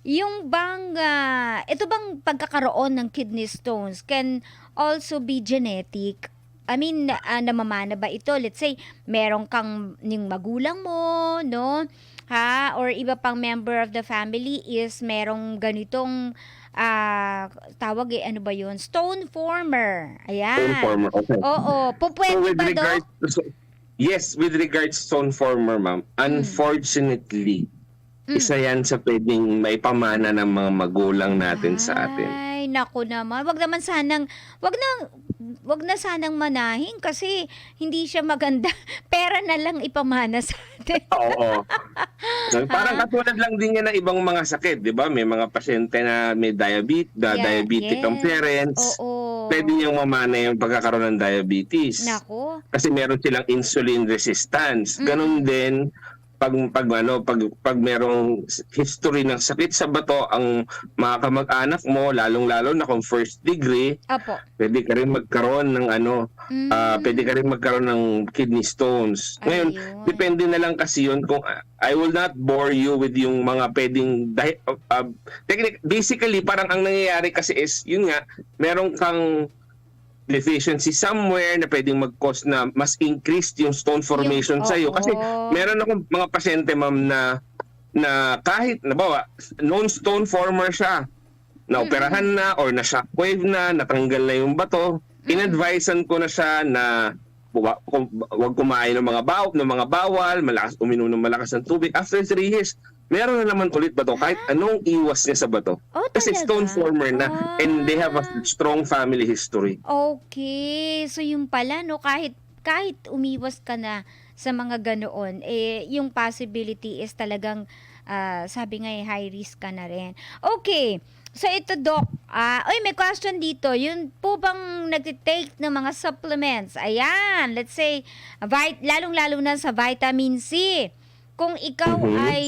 yung bang, ito bang pagkakaroon ng kidney stones can also be genetic? I mean, namamana ba ito? Let's say, meron kang yung magulang mo, no? Ha? Or iba pang member of the family is merong ganitong, tawag ano ba yun? Stone former. Stone Ayan. former, okay. Oo. So Pupwede with ba, Dok? regards yes, with regards stone former, ma'am, Mm. unfortunately, Mm. isa yan sa pwedeng maipamana ng mga magulang natin sa atin. Ay, naku naman. Wag na, wag na sanang manahin kasi hindi siya maganda. Pera na lang ipamana sa atin. Oo. Parang Ha? katulad lang din yan ng ibang mga sakit, 'di ba? May mga pasyente na may Yeah, diabetic ang yes. parents. Pwede Oo. niyang mamana yung pagkakaroon ng diabetes. Naku. Kasi meron silang insulin resistance. Ganon Mm. din pag merong history ng sakit sa bato ang mga kamag-anak mo, lalong-lalo na kung first degree, Opo. pwede ka rin magkaroon ng pwede ka Hmm. rin magkaroon ng kidney stones. Ngayon, Ayun. depende na lang kasi yun kung I will not bore you with yung mga pwedeng basically parang ang nangyayari kasi is yun nga, meron kang deficiency somewhere na pwedeng mag-cause na mas increased yung stone formation sa iyo. Kasi Oo. meron akong mga pasyente, ma'am, na kahit nabawa known stone former siya, naoperahan Mm. na or na shockwave na, natanggal na yung bato, Mm. inadvisean ko na siya na wag kumain ng mga bawal, malakas uminom ng malakas ng tubig. After 3 years, meron na naman ulit bato kahit Ah? anong iwas niya sa bato. Oh, Kasi stone talaga? former na and they have a Ah. strong family history. Okay. So, yung pala 'no, kahit umiwas ka na sa mga ganoon, yung possibility is talagang, sabi nga, high risk ka na rin. Okay. So, ito Doc, uy may question dito, yun po bang nagte-take ng mga supplements, ayan, let's say, lalong-lalo na sa vitamin C, kung ikaw Mhm. ay,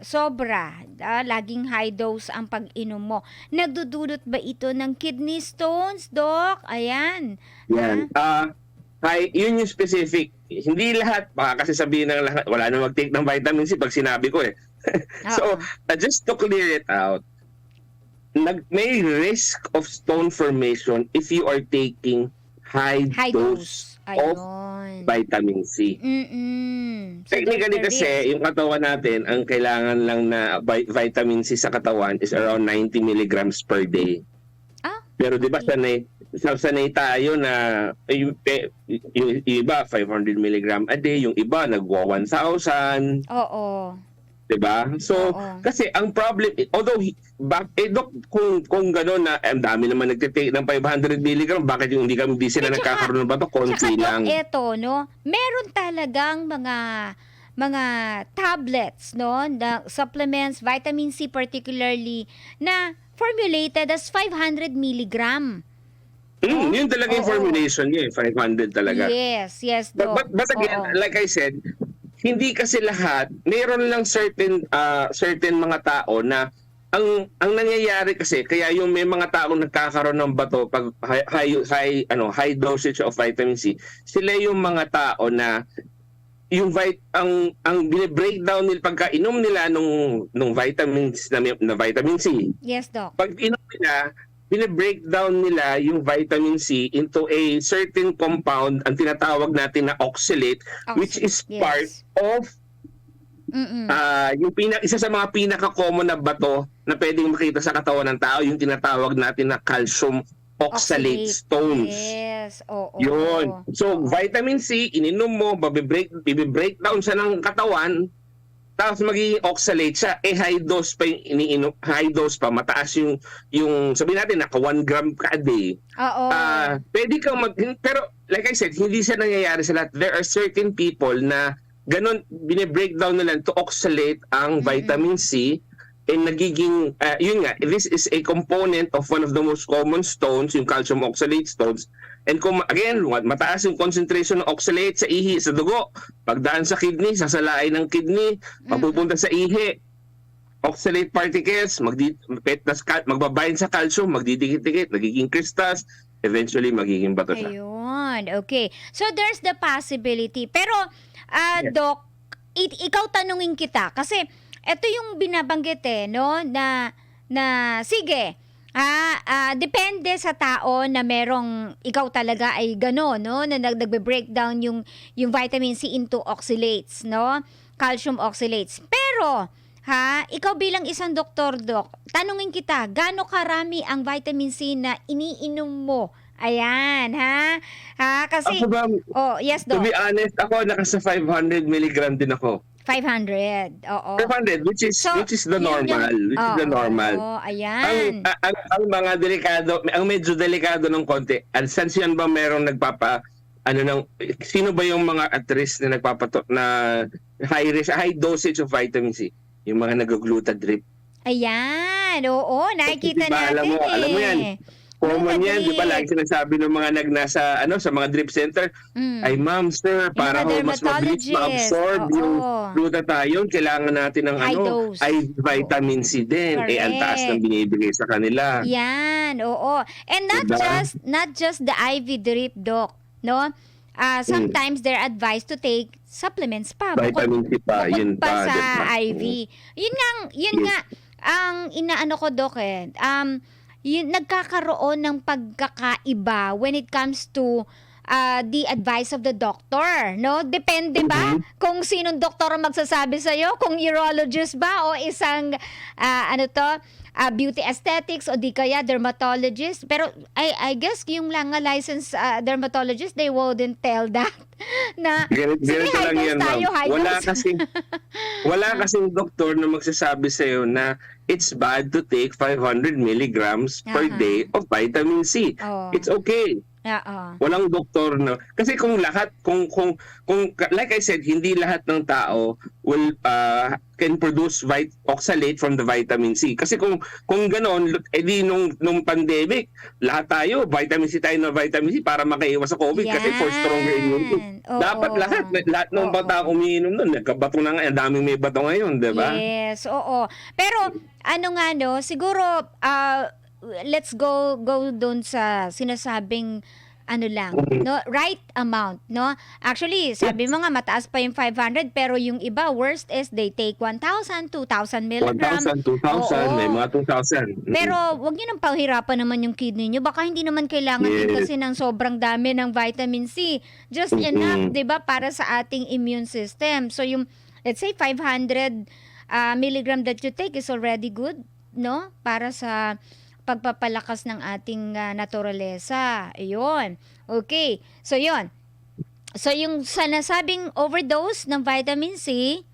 sobra, laging high dose ang pag-inom mo, nagdudulot ba ito ng kidney stones, Doc? Ayan. Yan. Yun yung specific. Hindi lahat, baka kasi sabihin ng lahat, wala na mag-take ng vitamin C pag sinabi ko eh. So, Oo. just to clear it out, may risk of stone formation if you are taking high High dose dose. of Ayun. vitamin C. So, there's Technically a risk. kasi, yung katawan natin, ang kailangan lang na vitamin C sa katawan is around 90 milligrams per day. Pero di ba Okay. sanay tayo na yung iba 500 milligram a day, yung iba nagwa 1,000, Oo. 'di ba? So Oo. kasi ang problem, although Doc, kung gano'n na ang dami naman nagte-take ng 500 milligram, bakit yung hindi sila At saka, nagkakaroon ng bato? Konti Doc, lang. eto, no, meron talagang mga tablets, no, na supplements, vitamin C particularly, na formulated as 500 milligram. Oh, Yun talaga yung oo. formulation niya, 500 talaga. Yes, Doc. But again, Oo. like I said, hindi kasi lahat, mayroon lang certain mga tao na ang nangyayari kasi kaya yung may mga taong nagkakaroon ng bato pag high dosage of vitamin C, sila yung mga tao na yung ang bine-breakdown nila pagkainom nila nung vitamins na vitamin C. Yes, Doc. Pag inom nila, bine-breakdown nila yung vitamin C into a certain compound, ang tinatawag natin na oxalate, which is part Yes. of Mm. isa sa mga pinaka-common na bato na pwedeng makita sa katawan ng tao, yung tinatawag natin na calcium oxalate stones. Yes, oo. Yun. So, Oo. vitamin C, ininom mo, bibi-breakdown siya ng katawan, tapos magiging oxalate siya, high dose pa yung iniinom, high dose pa, mataas yung sabihin natin, naka 1 gram ka a day. Oo. Pwede kang pero like I said, hindi siya nangyayari sa lahat. There are certain people na ganun, bine-breakdown nila to oxalate ang vitamin C, and nagiging, yun nga, this is a component of one of the most common stones, yung calcium oxalate stones. And again, mataas yung concentration ng oxalate sa ihi, sa dugo. Pagdaan sa kidney, sasalain ng kidney, mapupunta sa ihi. Oxalate particles, magbabind sa calcium, magdidikit-dikit, nagiging crystals, eventually magiging bato siya. Ayun, okay. So, there's the possibility. Pero, Yes. Doc, ikaw tanungin kita. Kasi, eto yung binabanggit no, na sige, depende sa tao na merong ikaw talaga ay gano'n 'no, na nagbe-breakdown yung vitamin C into oxalates 'no, calcium oxalates. Pero, ikaw bilang isang doktor, Doc, tanungin kita, gaano karami ang vitamin C na iniinom mo? Ayan, kasi Ako ba, yes, to Doc, be honest, ako nasa 500 milligram din ako. 500, oo. 500, which is So, which is the yun yung normal, which is the normal. oo, Ang, ayan. ang mga delikado, ang medyo delikado ng konti, since yan ba merong sino ba yung mga at risk na na high dosage of vitamin C? Yung mga nag-glutadrip. Ayan, oo, nakikita Diba, natin alam mo yan, common yan, di ba? Lagi Glutadrip. sinasabi ng mga sa mga drip center, ay ma'am, sir, Yung para mga mas mabilis dermatologist, ma-absorb yung oo. glutathione, kailangan natin ng High dose. ay vitamin C din. Ang taas ng Correct. binibigay sa kanila. Yan, oo. And Diba? not just the IV drip, Doc, no? Sometimes they're advised to take supplements pa. Vitamin C pa, bukod yun pa pa. sa diba? IV. Yun Yes. nga, ang inaano ko, Doc, yun, nagkakaroon ng pagkakaiba when it comes to the advice of the doctor, no? Depende ba kung sinong doktor ang magsasabi sa'yo? Kung urologist ba o isang, beauty aesthetics o di kaya dermatologist? Pero I guess yung mga licensed dermatologist, they wouldn't tell that. Na, sige, Ganito high lang dose yan, tayo, ma'am. high dose. Wala kasing doktor na magsasabi sa'yo na it's bad to take 500 milligrams per Aha. day of vitamin C. Oo. It's okay. Oo. Walang doktor na kasi kung like I said, hindi lahat ng tao will can produce oxalate from the vitamin C. Kasi kung ganoon, edi nung pandemic, lahat tayo vitamin C tayo na vitamin C para makaiwas sa COVID kasi for stronger immunity. Oo. Dapat lahat ng Oo. bata umiinom nun, nagkabato na nga, ang daming may bato ngayon, 'di ba? Yes, oo. Pero ano nga no, siguro let's go doon sa sinasabing ano lang, no, right amount, no? Actually, sabi mo nga mataas pa yung 500 pero yung iba worst is they take 1,000, 2,000 milligram. 1,000, 2,000, may Oo. mga 2,000. Pero wag niyo nang pahirapan naman yung kidney niyo. Baka hindi naman kailangan din Yes. kasi ng sobrang dami ng vitamin C. Just enough, 'di ba, para sa ating immune system. So yung let's say 500 milligram that you take is already good, no? Para sa pagpapalakas ng ating naturalesa. Ayun. Okay. So yun. So yung sa nasabing overdose ng vitamin C,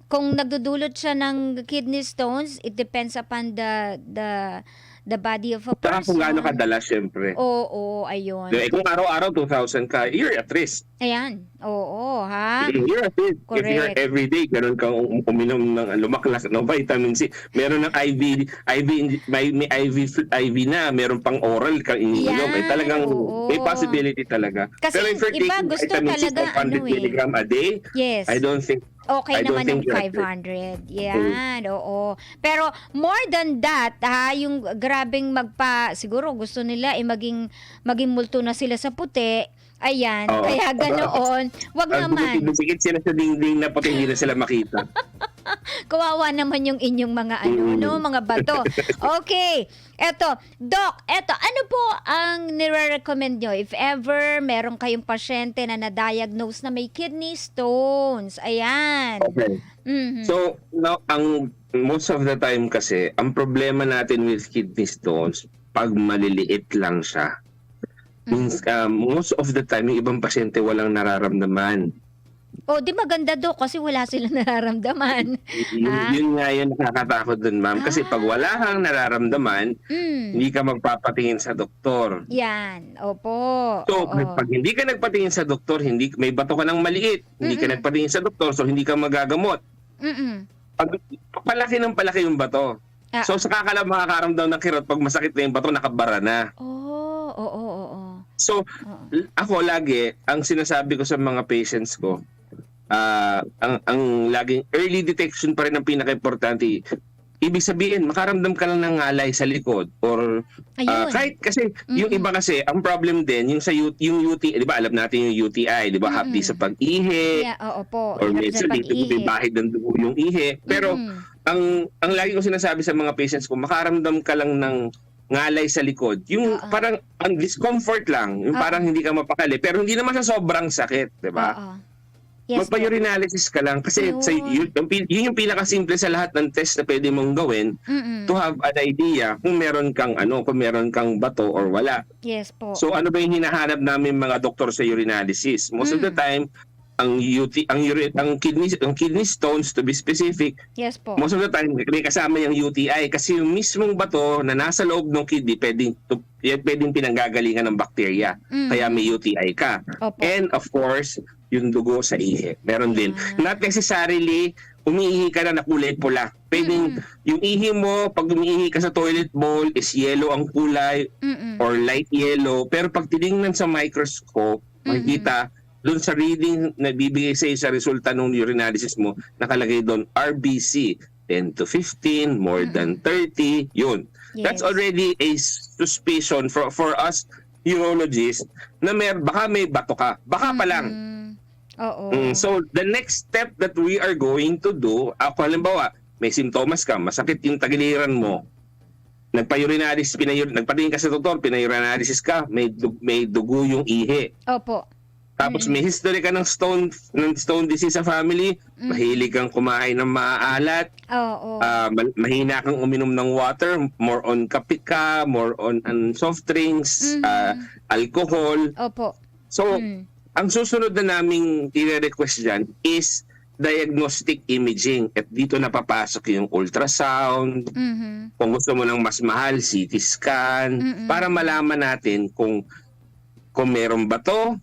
kung nagdudulot siya ng kidney stones, it depends upon the body of a Saka kung gaano person. kadalas, syempre. Oo, ayun. Kung araw-araw 2,000 ka, you're at risk. Ayan. Oo, ha? You're at risk. If you're Correct. everyday, ganun kang uminom ng lumaklas ng vitamin C. Meron ng may IV na, meron pang oral kang iniinom. Yan, Talagang oo. may possibility talaga. Kasi Pero if you're iba taking gusto vitamin C talaga, 500 milligram a day, Yes. I don't think Okay I don't naman think yung you're at risk. 500. Yan, oo. Pero more than that, yung grabing siguro gusto nila maging multo na sila sa puti. Ayan, Oo. kaya ganoon. Wag naman. Bumisigit sila sa dingding na pati hindi na sila makita. Kawawa naman yung inyong mga mga bato. Okay. Eto, Doc, ano po ang nire-recommend nyo if ever meron kayong pasyente na na-diagnose na may kidney stones? Ayan. Okay. Mhm. So, now, most of the time kasi, ang problema natin with kidney stones, pag maliliit lang siya, means most of the time, yung ibang pasyente walang nararamdaman. Di maganda, Doc, kasi wala silang nararamdaman. Yun nga yung nakakatakot dun, ma'am. Kasi pag wala kang nararamdaman, hindi ka magpapatingin sa doktor. Yan, opo. So, Oo. pag hindi ka nagpatingin sa doktor, may bato ka ng maliit, hindi ka nagpatingin sa doktor, so hindi ka magagamot. Mm-mm. Pag palaki ng palaki yung bato. Ah. So, saka ka lang makakaramdam ng kirot pag masakit na yung bato, nakabara na. Oo. So, ako lagi, ang sinasabi ko sa mga patients ko, ang laging early detection pa rin ang pinaka-importante. ibig sabihin, makaramdam ka lang ng ngalay sa likod or Ayun. kahit kasi yung iba kasi ang problem din yung sa yung UTI, 'di ba? Alam natin yung UTI, 'di ba? Hapdi sa pag-ihi Yeah, oo po. or Hirap sa minsan may pag-ihi. bahid ng dugo yung ihi. Pero Mm. ang lagi ko sinasabi sa mga patients ko, makaramdam ka lang ng ngalay sa likod. Yung Oo. parang ang discomfort lang, yung Oo. parang hindi ka mapakali, pero hindi naman sa sobrang sakit, 'di ba? Oo. Yes po. Magpa-urinalysis ka lang kasi Yun. yun yung pinakasimple sa lahat ng test na pwede mong gawin to have an idea kung meron kang kung meron kang bato or wala. Yes po. So ano ba yung hinahanap namin mga doktor sa urinalysis? Most of the time ang kidney stones, to be specific, Yes po. most of the time may kasama yung UTI kasi yung mismong bato na nasa loob ng kidney pwedeng pinanggagalingan ng bakterya. Kaya may UTI ka. Opo. And of course, yung dugo sa ihi. Meron din. Not necessarily umiihi ka na kulay pula. Pwedeng yung ihi mo, pag umiihi ka sa toilet bowl, is yellow ang kulay or light yellow. Pero pag tinignan sa microscope, makikita doon sa reading na bibigay sa resulta ng urinalysis mo, nakalagay doon RBC, 10 to 15, more than 30, yun. That's Yes. already a suspicion for us urologists na baka may bato ka. Baka pa lang. Oo. So, the next step that we are going to do, ako halimbawa, may simptomas ka, masakit yung tagiliran mo, nagpatingin ka sa doktor, pinayurinalysis ka, may dugo yung ihi. Opo. Tapos may history ka ng stone disease sa family, mahilig kang kumain ng maaalat, Oo. mahina kang uminom ng water, more on kape ka, more on soft drinks, alcohol. Opo. So, ang susunod na naming i-request dyan is diagnostic imaging. At dito napapasok yung ultrasound, kung gusto mo ng mas mahal, CT scan, para malaman natin kung meron bato,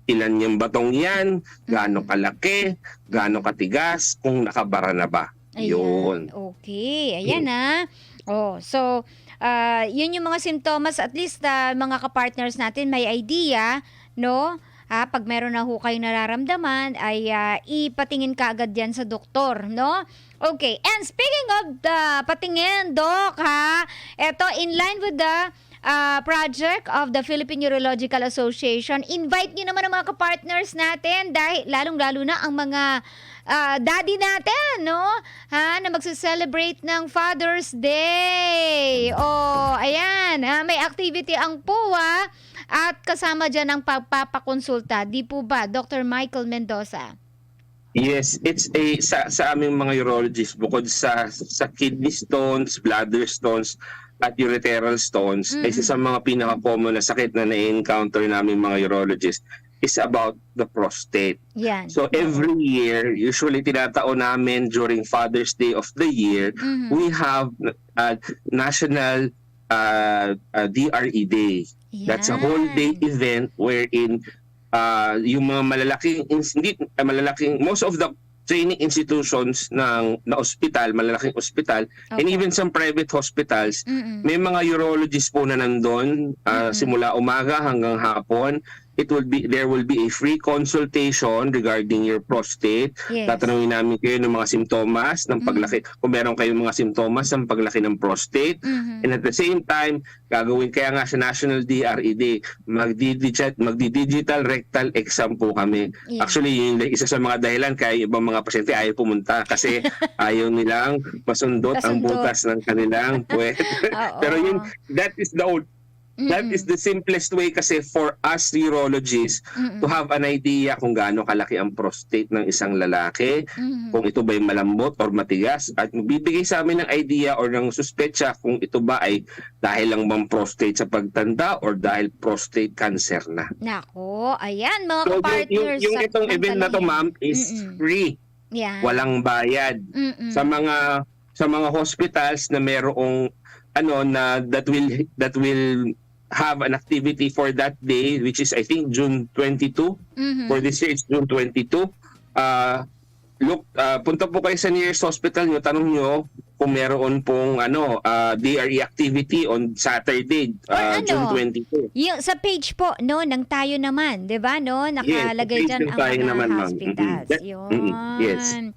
ilan yung batong yan, gaano kalaki, gaano katigas, kung nakabara na ba. Yun. Okay. Ayan so, yun yung mga simptomas. At least, mga kapartners natin may idea, no? Pag meron na ho kayo nararamdaman, ay ipatingin ka agad yan sa doktor, no? Okay. And speaking of the patingin, Doc, eto, in line with the project of the Philippine Urological Association, invite nyo naman ang mga kapartners natin dahil lalong-lalo na ang mga daddy natin, no? Na magse-celebrate ng Father's Day. Ayan. May activity ang PUA at kasama dyan ang pagpapakonsulta. Di po ba, Dr. Michael Mendoza? Yes, it's sa aming mga urologists, bukod sa kidney stones, bladder stones, at ureteral stones, isa sa mga pinaka-common na sakit na na-encounter namin mga urologists is about the prostate. Yan. So every year, usually tinataon namin during Father's Day of the year, we have National DRE Day. That's a whole day event wherein yung mga malalaking, most of the training institutions na ospital, malalaking ospital, and even some private hospitals, may mga urologists po na nandun simula umaga hanggang hapon. There will be a free consultation regarding your prostate. Yes. Tatanungin namin kayo ng mga simptomas ng paglaki, kung meron kayong mga simptomas ng paglaki ng prostate. And at the same time, gagawin kaya nga sa National DRE Day, magdi-digital rectal exam po kami. Yeah. Actually, yun isa sa mga dahilan kaya ibang mga pasyente ayaw pumunta kasi ayaw nilang masundot ang butas ng kanilang puwet. Pero yun, that is the simplest way kasi for us urologists to have an idea kung gaano kalaki ang prostate ng isang lalaki, kung ito ba ay malambot or matigas, at magbibigay sa amin ng idea or ng suspetsa kung ito ba ay dahil lang bang prostate sa pagtanda or dahil prostate cancer na. Nako, ayan mga So kapartners. yung itong event na to, ma'am, is free. Yan. Walang bayad. Sa mga hospitals na merong that will have an activity for that day, which is I think June 22. For this year it's June 22. Punta po kayo sa nearest hospital nyo, tanong nyo kung meron pong DRE activity on Saturday, June 22. Yung sa page po ng Tayo Naman, 'di ba, no? Nakalagay Yes, diyan ang Tayo mga Naman, ma'am. hospitals. Yun. Yes.